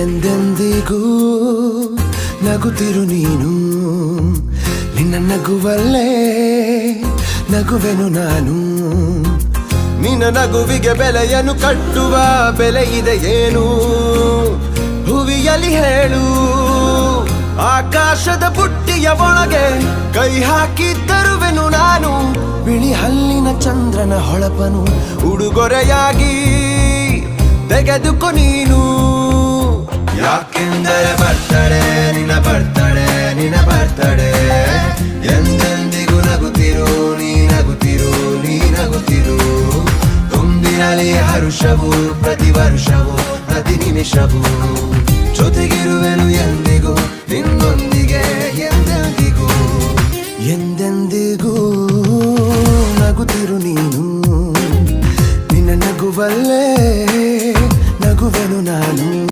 ಎಂದೆಂದಿಗೂ ನಗುತ್ತಿರು ನೀನು, ನಿನ್ನ ನಗುವಲ್ಲೇ ನಗುವೆನು ನಾನು. ನಿನ್ನ ನಗುವಿಗೆ ಬೆಲೆಯನ್ನು ಕಟ್ಟುವ ಬೆಲೆ ಇದೆ ಏನು, ಹುವಿಯಲ್ಲಿ ಹೇಳು. ಆಕಾಶದ ಬುಟ್ಟಿಯ ಒಳಗೆ ಕೈ ಹಾಕಿ ತರುವೆನು ನಾನು, ಬಿಳಿ ಹಲ್ಲಿನ ಚಂದ್ರನ ಹೊಳಪನು ಉಡುಗೊರೆಯಾಗಿ ತೆಗೆದುಕೊ ನೀನು. ಯಾಕೆಂದರೆ ಬರ್ತಡೆ ನಿನ್ನ ಬರ್ತಡೆ, ನಿನ್ನ ಬರ್ತಡೆ. ಎಂದೆಂದಿಗೂ ನಗುತ್ತಿರು ನೀ, ನಗುತ್ತಿರು ನೀ, ನಗುತ್ತಿರು. ತುಂಬಿರಲಿ ಹರುಷವು ಪ್ರತಿ ವರ್ಷವೂ ಪ್ರತಿ ನಿಮಿಷವೂ. ಜೊತೆಗಿರುವೆನು ಎಂದಿಗೂ ನಿನ್ನೊಂದಿಗೆ, ಎಂದೆಂದಿಗೂ ಎಂದೆಂದಿಗೂ ನಗುತ್ತಿರು ನೀನು, ನಿನ್ನ ನಗುವಲ್ಲೇ ನಗುವೆನು ನಾನು.